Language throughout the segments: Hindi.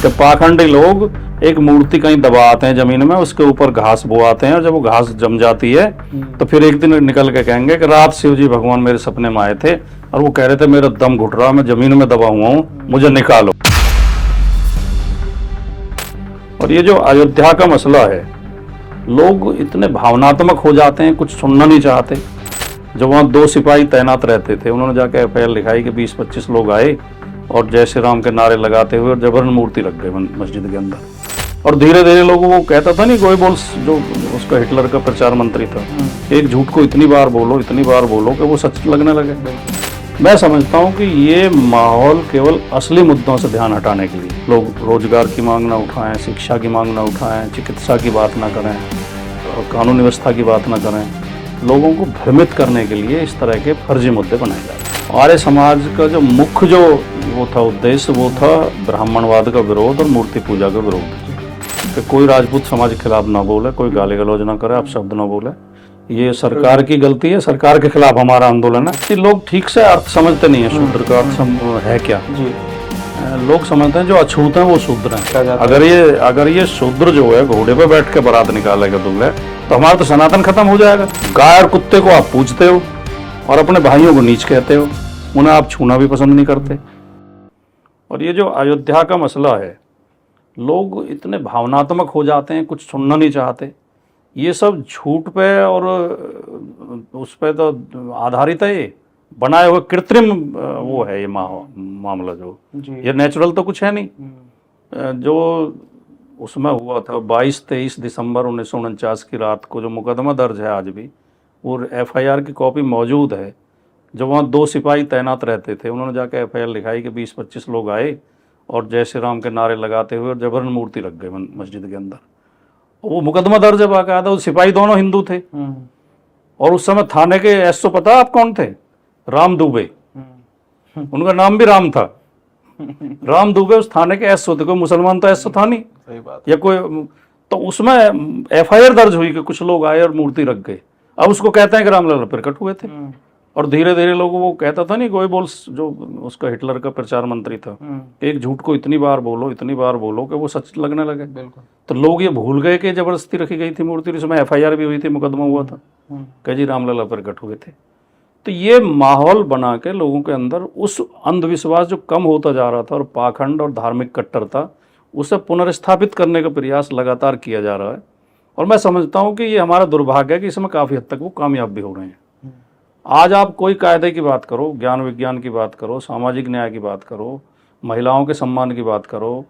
कि पाखंडी लोग एक मूर्ति कहीं दबाते हैं जमीन में, उसके ऊपर घास बोआते हैं और जब वो घास जम जाती है तो फिर एक दिन निकल के कहेंगे कि रात शिव जी भगवान मेरे सपने में आए थे और वो कह रहे थे मेरा दम घुट रहा, मैं जमीन में दबा हुआ हूँ, मुझे निकालो। और ये जो अयोध्या का मसला है, लोग इतने भावनात्मक हो जाते हैं, कुछ सुनना नहीं चाहते। जब वहाँ 2 सिपाही तैनात रहते थे, उन्होंने जाकर एफआईआर लिखाई कि 20-25 लोग आए और जय श्री राम के नारे लगाते हुए और जबरन मूर्ति रख गए मस्जिद के अंदर। और धीरे धीरे लोगों को कहता था नहीं, गोएबल्स जो उसका हिटलर का प्रचार मंत्री था, एक झूठ को इतनी बार बोलो कि वो सच लगने लगे। मैं समझता हूँ कि ये माहौल केवल असली मुद्दों से ध्यान हटाने के लिए लोग रोजगार की मांग ना उठाएं, शिक्षा की मांग ना उठाएं, चिकित्सा की बात ना करें और कानून व्यवस्था की बात ना करें, लोगों को भ्रमित करने के लिए इस तरह के फर्जी मुद्दे बनाए जाते हैं। आर्य समाज का जो मुख्य जो वो था उद्देश्य, वो था ब्राह्मणवाद का विरोध और मूर्ति पूजा का विरोध। कि कोई राजपूत समाज के खिलाफ ना बोले, कोई गाली गलौज ना करे, अपशब्द ना बोले, ये सरकार की गलती है, सरकार के खिलाफ हमारा आंदोलन है। कि लोग ठीक से अर्थ समझते नहीं है शूद्र का अर्थ है क्या जी। लोग समझते हैं जो अछूत हैं वो शूद्र हैं। अगर ये शूद्र जो है घोड़े पे बैठ के बारात निकालेगा दूल्हे, तो हमारा तो सनातन खत्म हो जाएगा। गाय और कुत्ते को आप पूजते हो और अपने भाइयों को नीच कहते हो, उन्हें आप छूना भी पसंद नहीं करते। और ये जो अयोध्या का मसला है, लोग इतने भावनात्मक हो जाते हैं, कुछ सुनना नहीं चाहते। ये सब झूठ पे और उस पे तो आधारित है, ये बनाए हुए कृत्रिम वो है ये मामला जो ये नेचुरल तो कुछ है नहीं। जो उसमें हुआ था 22-23 दिसंबर 1949 की रात को जो मुकदमा दर्ज है आज भी, वो एफआईआर की कॉपी मौजूद है। जब वहाँ 2 सिपाही तैनात रहते थे, उन्होंने जाकर एफआईआर लिखाई कि 20-25 लोग आए और जय श्री राम के नारे लगाते हुए और जबरन मूर्ति रख गए मस्जिद के अंदर। वो मुकदमा दर्ज है बाकायदा, वो सिपाही दोनों हिंदू थे। और उस समय थाने के एसओ पता आप कौन थे? राम दुबे। उनका नाम भी राम था। राम दुबे उस थाने के एसओ थे, कोई मुसलमान तो एसओ था नहीं। सही बात। या कोई तो उसमें एफआईआर दर्ज हुई कि कुछ लोग आए और मूर्ति रख गए। अब उसको कहते हैं कि रामलला प्रकट हुए थे। और धीरे धीरे लोगों को कहता था नहीं, गोएबल्स जो उसका हिटलर का प्रचार मंत्री था, एक झूठ को इतनी बार बोलो कि वो सच लगने लगे। तो लोग ये भूल गए कि जबरदस्ती रखी गई थी मूर्ति, उसमें एफआईआर भी हुई थी, मुकदमा हुआ था कि जी रामलला प्रकट हुए थे। तो ये माहौल बना के लोगों के अंदर उस अंधविश्वास जो कम होता जा रहा था और पाखंड और धार्मिक कट्टरता, उसे पुनर्स्थापित करने का प्रयास लगातार किया जा रहा है। और मैं समझता हूँ कि ये हमारा दुर्भाग्य है कि इसमें काफ़ी हद तक वो कामयाब भी हो रहे हैं। आज आप कोई कायदे की बात करो, ज्ञान विज्ञान की बात करो, सामाजिक न्याय की बात करो, महिलाओं के सम्मान की बात करो,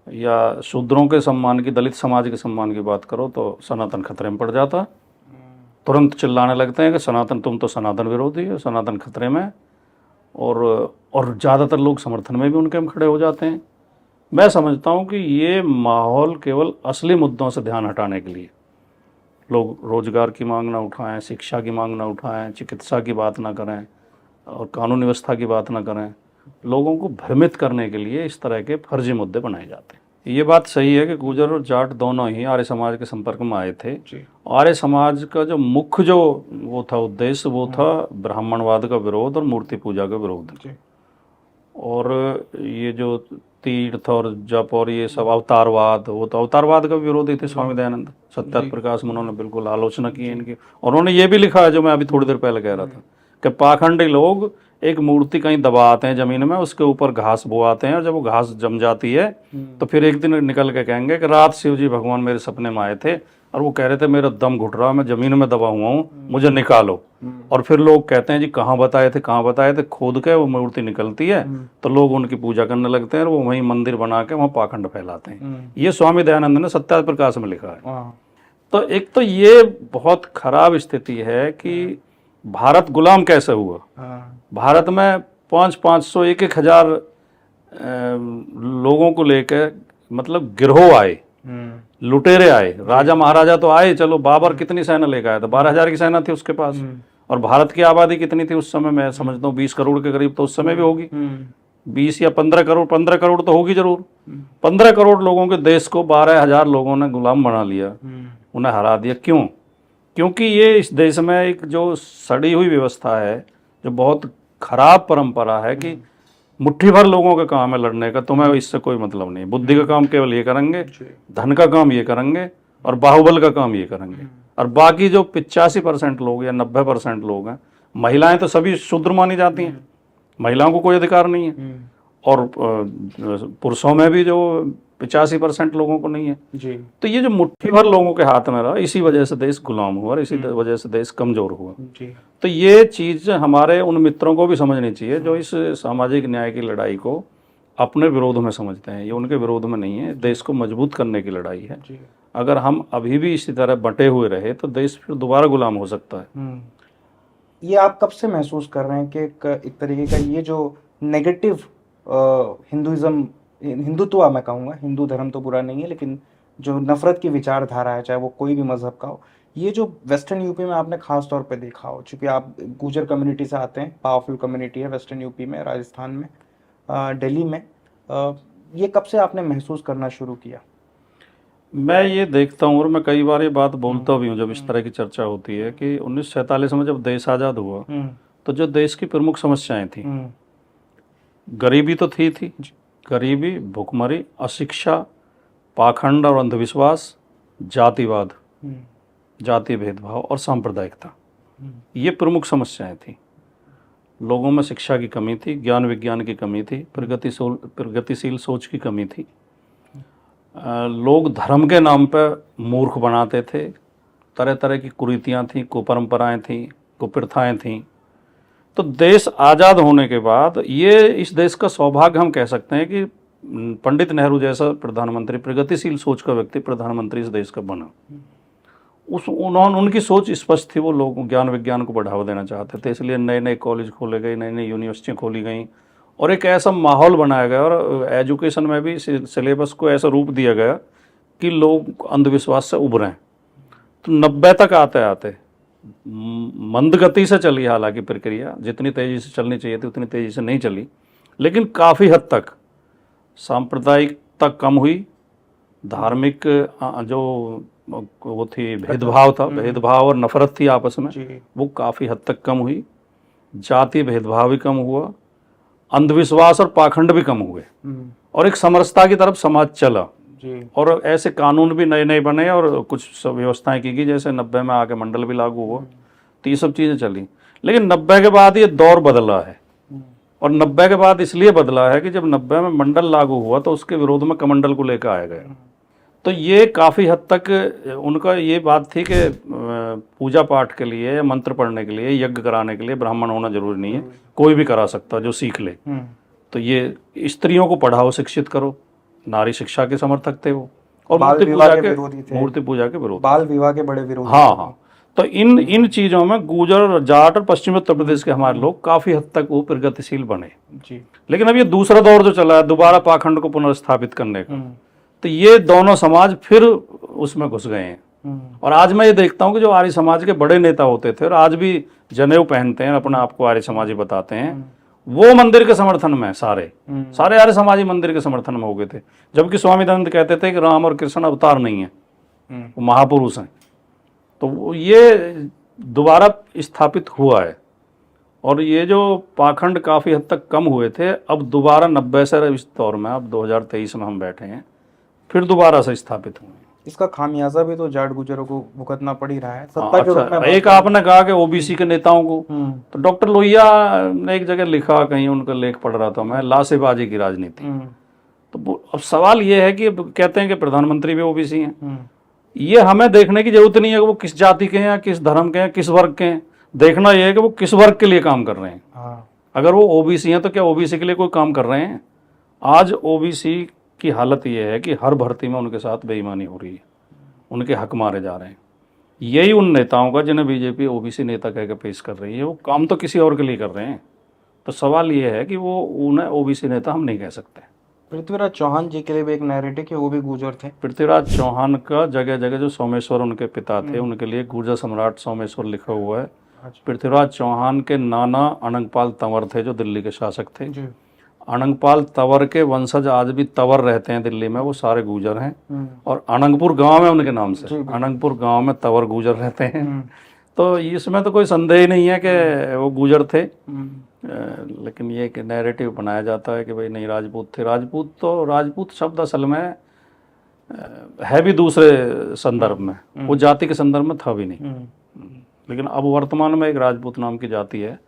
या शूद्रों के सम्मान की, दलित समाज के सम्मान की बात करो, तो सनातन खतरे में पड़ जाता। तुरंत चिल्लाने लगते हैं कि सनातन, तुम तो सनातन विरोधी हो, सनातन खतरे में। और ज़्यादातर लोग समर्थन में भी उनके हम खड़े हो जाते हैं। मैं समझता हूँ कि ये माहौल केवल असली मुद्दों से ध्यान हटाने के लिए लोग रोजगार की मांग ना उठाएं, शिक्षा की मांग ना उठाएं, चिकित्सा की बात ना करें और कानून व्यवस्था की बात ना करें, लोगों को भ्रमित करने के लिए इस तरह के फर्जी मुद्दे बनाए जाते हैं। ये बात सही है कि गुर्जर और जाट दोनों ही आर्य समाज के संपर्क में आए थे। आर्य समाज का जो मुख्य जो वो था उद्देश्य, वो था ब्राह्मणवाद का विरोध और मूर्ति पूजा का विरोध। और ये जो तीर्थ और जप और ये सब अवतारवाद, वो तो अवतारवाद का विरोधी थे। स्वामी दयानंद सत्यार्थ प्रकाश में उन्होंने बिल्कुल आलोचना की है इनकी। और उन्होंने ये भी लिखा है जो मैं अभी थोड़ी देर पहले कह रहा था कि पाखंडी लोग एक मूर्ति कहीं दबाते हैं जमीन में, उसके ऊपर घास बोआते हैं और जब वो घास जम जाती है तो फिर एक दिन निकल के कहेंगे कि रात शिव जी भगवान मेरे सपने में आए थे और वो कह रहे थे मेरा दम घुट रहा, मैं जमीन में दबा हुआ हूँ, मुझे निकालो। और फिर लोग कहते हैं जी कहाँ बताए थे, खोद के वो मूर्ति निकलती है तो लोग उनकी पूजा करने लगते हैं और वो वहीं मंदिर बना के वहाँ पाखंड फैलाते हैं। ये स्वामी दयानंद ने सत्यार्थ प्रकाश में लिखा है। तो एक तो ये बहुत खराब स्थिति है कि भारत गुलाम कैसे हुआ। भारत में 500-500 1,000 लोगों को लेकर मतलब गिरोह आए, लुटेरे आए, राजा महाराजा तो आए, चलो बाबर कितनी सेना लेकर आया था, 12,000 की सेना थी उसके पास। और भारत की आबादी कितनी थी उस समय? मैं समझता हूँ 20 करोड़ के करीब तो उस समय भी होगी। 20 या 15 करोड़ तो होगी जरूर। 15 करोड़ लोगों के देश को 12,000 लोगों ने गुलाम बना लिया, उन्हें हरा दिया। क्यों? क्योंकि ये इस देश में एक जो सड़ी हुई व्यवस्था है, जो बहुत खराब परंपरा है कि मुट्ठी भर लोगों का काम है लड़ने का, तुम्हें इससे कोई मतलब नहीं। बुद्धि का काम केवल ये करेंगे, धन का काम ये करेंगे, और बाहुबल का काम ये करेंगे। और बाकी जो 85% लोग या 90% लोग हैं, महिलाएं तो सभी शूद्र मानी जाती हैं, महिलाओं को कोई अधिकार नहीं है, और पुरुषों में भी जो 85% लोगों को नहीं है जी। तो ये जो मुट्ठी भर लोगों के हाथ में रहा, इसी वजह से देश गुलाम हुआ और इसी वजह से देश कमजोर हुआ। जी। तो ये चीज हमारे उन मित्रों को भी समझनी चाहिए जो इस सामाजिक न्याय की लड़ाई को अपने विरोध में समझते हैं। ये उनके विरोध में नहीं है, देश को मजबूत करने की लड़ाई है। जी। अगर हम अभी भी इसी तरह बंटे हुए रहे तो देश फिर दोबारा गुलाम हो सकता है। ये आप कब से महसूस कर रहे हैं कि एक तरीके का ये जो नेगेटिव हिंदुइज्म, हिंदुत्व मैं कहूँगा, हिंदू धर्म तो बुरा नहीं है, लेकिन जो नफरत की विचारधारा है, चाहे वो कोई भी मजहब का हो, ये जो वेस्टर्न यूपी में आपने खास तौर पे देखा हो, चूंकि आप गुर्जर कम्युनिटी से आते हैं, पावरफुल कम्युनिटी है वेस्टर्न यूपी में, राजस्थान में, दिल्ली में, ये कब से आपने महसूस करना शुरू किया? मैं ये देखता हूँ और मैं कई बार ये बात बोलता भी हूँ जब इस तरह की चर्चा होती है कि 1947 में जब देश आज़ाद हुआ तो जो देश की प्रमुख समस्याएं थी, गरीबी तो थी गरीबी, भुखमरी, अशिक्षा, पाखंड और अंधविश्वास, जातिवाद, जातीय भेदभाव और सांप्रदायिकता, ये प्रमुख समस्याएं थी। लोगों में शिक्षा की कमी थी, ज्ञान विज्ञान की कमी थी, प्रगतिशील सोच की कमी थी। लोग धर्म के नाम पर मूर्ख बनाते थे, तरह तरह की कुरीतियाँ थीं, कुपरंपराएं थीं, कुप्रथाएं थीं। तो देश आज़ाद होने के बाद ये इस देश का सौभाग्य हम कह सकते हैं कि पंडित नेहरू जैसा प्रधानमंत्री, प्रगतिशील सोच का व्यक्ति प्रधानमंत्री इस देश का बना। उनकी सोच स्पष्ट थी, वो लोग ज्ञान विज्ञान को बढ़ावा देना चाहते थे, इसलिए नए नए कॉलेज खोले गए, नई नई यूनिवर्सिटियाँ खोली गई और एक ऐसा माहौल बनाया गया और एजुकेशन में भी सिलेबस को ऐसा रूप दिया गया कि लोग अंधविश्वास से उभरें। तो 90 तक आते आते मंद गति से चली, हालांकि प्रक्रिया जितनी तेज़ी से चलनी चाहिए थी उतनी तेज़ी से नहीं चली, लेकिन काफ़ी हद तक सांप्रदायिकता कम हुई, धार्मिक जो वो थी भेदभाव था, भेदभाव और नफरत थी आपस में, वो काफ़ी हद तक कम हुई, जातीय भेदभाव भी कम हुआ, अंधविश्वास और पाखंड भी कम हुए और एक समरसता की तरफ समाज चला और ऐसे कानून भी नए नए बने और कुछ व्यवस्थाएं की गई, जैसे 90 में आके मंडल भी लागू हुआ, तो ये सब चीज़ें चली। लेकिन 90 के बाद ये दौर बदला है और 90 के बाद इसलिए बदला है कि जब 90 में मंडल लागू हुआ तो उसके विरोध में कमंडल को लेकर आया गया। तो ये काफ़ी हद तक उनका ये बात थी कि पूजा पाठ के लिए, मंत्र पढ़ने के लिए, यज्ञ कराने के लिए ब्राह्मण होना जरूरी नहीं है, कोई भी करा सकता जो सीख ले। तो ये स्त्रियों को पढ़ाओ, शिक्षित करो, नारी शिक्षा के समर्थक थे वो, और मूर्ति पूजा के विरोधी, बाल विवाह के बड़े विरोधी। हाँ। तो इन चीज़ों में गुर्जर, जाट और पश्चिमी उत्तर प्रदेश के हमारे लोग काफ़ी हद तक वो प्रगतिशील बने जी। लेकिन अब ये दूसरा दौर जो चला है दोबारा पाखंड को पुनर्स्थापित करने का, तो ये दोनों समाज फिर उसमें घुस गए हैं। और आज मैं ये देखता हूँ कि जो आर्य समाज के बड़े नेता होते थे और आज भी जनेऊ पहनते हैं, अपने आप को आर्य समाजी बताते हैं, वो मंदिर के समर्थन में सारे आर्य समाजी मंदिर के समर्थन में हो गए थे, जबकि स्वामी दयानंद कहते थे कि राम और कृष्ण अवतार नहीं है, वो महापुरुष हैं। तो ये दोबारा स्थापित हुआ है और ये जो पाखंड काफ़ी हद तक कम हुए थे, अब दोबारा 90 से इस दौर में, अब 2023 में हम बैठे हैं, फिर दोबारा से स्थापित हुए। इसका खामियाजा भी तो जाट गुजरों को भुगतना पड़ ही रहा है। सत्ता के रूप में एक आपने कहा कि ओबीसी के नेताओं को, तो डॉक्टर लोहिया ने एक जगह लिखा, कहीं उनका लेख पढ़ रहा था मैं, लाशेबाजी की राजनीति। तो अब सवाल ये है कि कहते हैं कि प्रधानमंत्री भी ओबीसी हैं, ये हमें देखने की जरूरत नहीं है कि वो किस जाति के हैं, किस धर्म के हैं, किस वर्ग के हैं, देखना यह है कि वो किस वर्ग के लिए काम कर रहे हैं। अगर वो ओबीसी हैं तो क्या ओबीसी के लिए कोई काम कर रहे हैं? आज ओबीसी की हालत ये है कि हर भर्ती में उनके साथ बेईमानी हो रही है, उनके हक मारे जा रहे हैं। यही उन नेताओं का जिन्हें बीजेपी ओबीसी नेता कहकर पेश कर रही है, वो काम तो किसी और के लिए कर रहे हैं। तो सवाल ये है कि वो उन्हें ओबीसी नेता हम नहीं कह सकते। पृथ्वीराज चौहान जी के लिए भी एक नैरेटिव कि वो भी गुर्जर थे। पृथ्वीराज चौहान का जगह जगह जो सोमेश्वर उनके पिता थे, उनके लिए गुर्जर सम्राट सोमेश्वर लिखा हुआ है। पृथ्वीराज चौहान के नाना अनंगपाल तंवर थे जो दिल्ली के शासक थे। अनंगपाल तंवर के वंशज आज भी तंवर रहते हैं दिल्ली में, वो सारे गुर्जर हैं और अनंगपुर गांव है उनके नाम से, अनंगपुर गांव में तंवर गुर्जर रहते हैं। तो इसमें तो कोई संदेह नहीं है कि वो गुर्जर थे। लेकिन ये कि नैरेटिव बनाया जाता है कि भाई नहीं राजपूत थे। राजपूत शब्द असल में है भी दूसरे संदर्भ में, वो जाति के संदर्भ में था भी नहीं। लेकिन अब वर्तमान में एक राजपूत नाम की जाति है,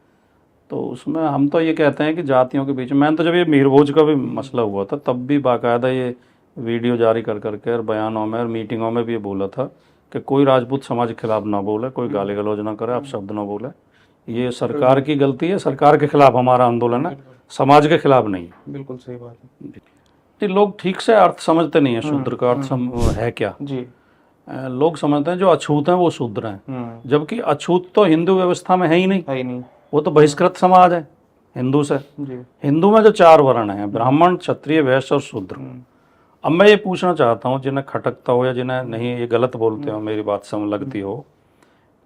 तो उसमें हम तो ये कहते हैं कि जातियों के बीच में, मैंने तो जब ये मीरभोज का भी मसला हुआ था तब भी बाकायदा ये वीडियो जारी कर करके और बयानों में और मीटिंगों में भी ये बोला था कि कोई राजपूत समाज के खिलाफ ना बोले, कोई गाली गलौज ना करे, आप शब्द ना बोले। ये सरकार की गलती है, सरकार के खिलाफ हमारा आंदोलन है, समाज के खिलाफ नहीं। बिल्कुल सही बात है। ये लोग ठीक से अर्थ समझते नहीं है शूद्र का अर्थ है क्या जी। लोग समझते हैं जो अछूत हैं वो शूद्र हैं, जबकि अछूत तो हिंदू व्यवस्था में है ही नहीं, वो तो बहिष्कृत समाज है हिंदू से। हिंदू में जो 4 वर्ण हैं, ब्राह्मण, क्षत्रिय, वैश्य और शूद्र। अब मैं ये पूछना चाहता हूँ जिन्हें खटकता हो या जिन्हें नहीं ये गलत बोलते हो, मेरी बात समझ लगती हो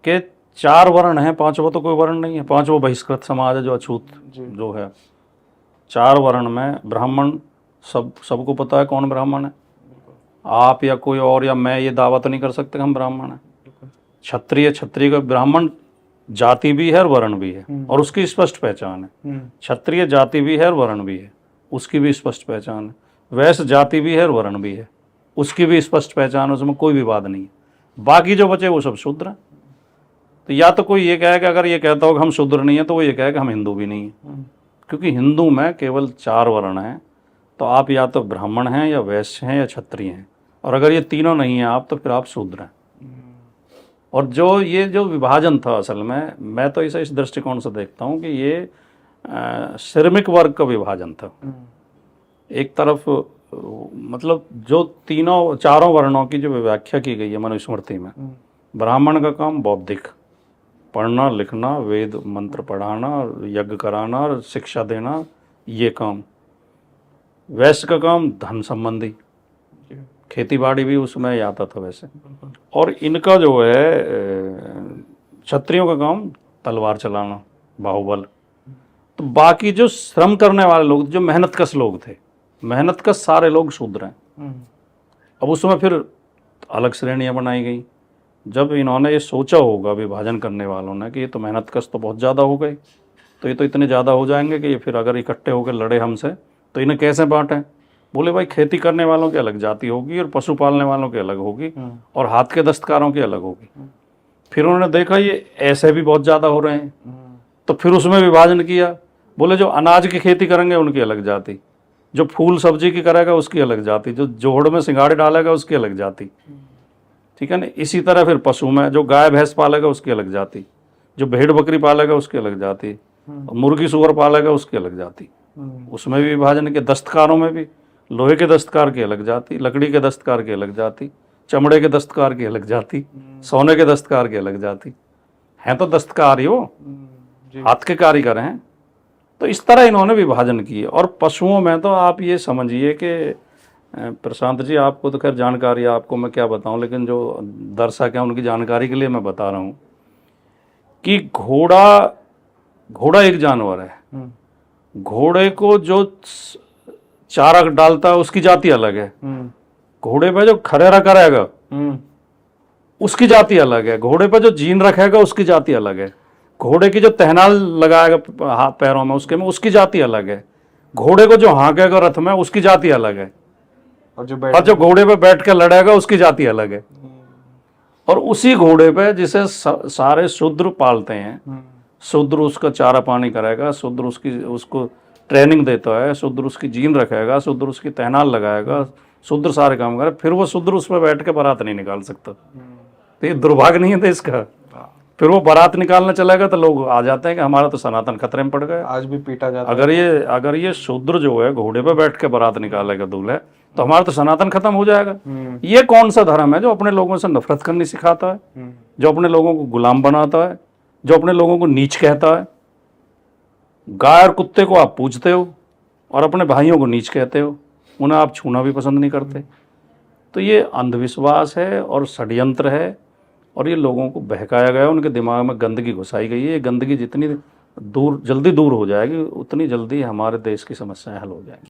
कि 4 वर्ण हैं, 5वां तो कोई वर्ण नहीं है, 5वां बहिष्कृत समाज है जो अछूत जो है। 4 वर्ण में ब्राह्मण, सबको पता है कौन ब्राह्मण है, आप या कोई और या मैं ये दावा तो नहीं कर सकते हम ब्राह्मण हैं। क्षत्रिय का ब्राह्मण जाति भी है और वर्ण भी है और उसकी स्पष्ट पहचान है। क्षत्रिय जाति भी है और वर्ण भी है, उसकी भी स्पष्ट पहचान है। वैश्य जाति भी है और वर्ण भी है, उसकी भी स्पष्ट पहचान है, उसमें कोई विवाद नहीं है। बाकी जो बचे वो सब शूद्र हैं। तो या तो कोई ये कहे कि अगर ये कहता हो कि हम शूद्र नहीं है तो वो ये कहे कि हम हिंदू भी नहीं है, क्योंकि हिंदू में केवल 4 वर्ण हैं। तो आप या तो ब्राह्मण हैं या वैश्य हैं या क्षत्रिय हैं, और अगर ये तीनों नहीं हैं आप तो फिर आप शूद्र हैं। और जो विभाजन था असल में, मैं तो इसे इस दृष्टिकोण से देखता हूँ कि ये श्रमिक वर्ग का विभाजन था। एक तरफ मतलब जो 4 वर्णों की जो व्याख्या की गई है मनुस्मृति में, ब्राह्मण का काम बौद्धिक, पढ़ना लिखना, वेद मंत्र पढ़ाना, यज्ञ कराना और शिक्षा देना, ये काम। वैश्य का काम धन संबंधी, खेती बाड़ी भी उसमें ही आता था वैसे। और इनका जो है क्षत्रियों का काम तलवार चलाना, बाहुबल। तो बाकी जो श्रम करने वाले लोग, जो मेहनतकश लोग थे, मेहनतकश सारे लोग शूद्र हैं। अब उसमें फिर अलग श्रेणियां बनाई गई। जब इन्होंने ये सोचा होगा विभाजन करने वालों ने कि ये तो मेहनतकश तो बहुत ज़्यादा हो गए, तो ये तो इतने ज़्यादा हो जाएंगे कि ये फिर अगर इकट्ठे होकर लड़े हमसे तो इन्हें कैसे बांटें। बोले भाई खेती करने वालों की अलग जाति होगी और पशु पालने वालों की अलग होगी और हाथ के दस्तकारों की अलग होगी। फिर उन्होंने देखा ये ऐसे भी बहुत ज़्यादा हो रहे हैं, तो फिर उसमें विभाजन किया। बोले जो अनाज की खेती करेंगे उनकी अलग जाति, जो फूल सब्जी की करेगा उसकी अलग जाति, जो जोड़ में सिंगाड़े डालेगा उसकी अलग जाति, ठीक है ना। इसी तरह फिर पशु में जो गाय भैंस पालेगा उसकी अलग जाति, जो भेड़ बकरी पालेगा उसकी अलग जाति, मुर्गी सुअर पालेगा उसकी अलग जाति। उसमें भी विभाजन के, दस्तकारों में भी लोहे के दस्तकार की अलग जाति, लकड़ी के दस्तकार की अलग जाति, चमड़े के दस्तकार की अलग जाति, सोने के दस्तकार की अलग जाति। हैं तो दस्तकार ही वो, हाथ के कारीगर हैं। तो इस तरह इन्होंने विभाजन किए। और पशुओं में तो आप ये समझिए कि प्रशांत जी, आपको तो खैर जानकारी है, आपको मैं क्या बताऊं, लेकिन जो दर्शक हैं उनकी जानकारी के लिए मैं बता रहा हूं कि घोड़ा एक जानवर है। घोड़े को जो चारा डालता है उसकी जाति अलग है, घोड़े पे जो खरेरा करेगा उसकी जाति अलग है, घोड़े पे जो जीन रखेगा उसकी जाति अलग है, घोड़े की जो तहनाल लगाएगा पैरों में उसकी जाति अलग है, घोड़े को जो हाँकेगा रथ में उसकी जाति अलग है, और जो घोड़े पे बैठ के लड़ेगा उसकी जाति अलग है। और उसी घोड़े पे जिसे सारे शूद्र पालते हैं, शूद्र उसका चारा पानी करेगा, शूद्र उसको ट्रेनिंग देता है, शूद्र उसकी जीन रखेगा, शूद्र उसकी तहनाल लगाएगा, शूद्र सारे काम करे, फिर वो शूद्र उस पर बैठ के बारात नहीं निकाल सकता। तो ये दुर्भाग्य नहीं है देश का। फिर वो बारात निकालने चलेगा तो लोग आ जाते हैं कि हमारा तो सनातन खतरे में पड़ गया। आज भी पीटा जाता है। अगर ये शूद्र जो है घोड़े पे बैठ के बारात निकालेगा दूल्हे, तो हमारा तो सनातन खत्म हो जाएगा। ये कौन सा धर्म है जो अपने लोगों से नफरत करनी सिखाता है, जो अपने लोगों को गुलाम बनाता है, जो अपने लोगों को नीच कहता है। गाय और कुत्ते को आप पूजते हो और अपने भाइयों को नीच कहते हो, उन्हें आप छूना भी पसंद नहीं करते। तो ये अंधविश्वास है और षड्यंत्र है, और ये लोगों को बहकाया गया, उनके दिमाग में गंदगी घुसाई गई है। ये गंदगी जितनी जल्दी दूर हो जाएगी उतनी जल्दी हमारे देश की समस्याएं हल हो जाएंगी।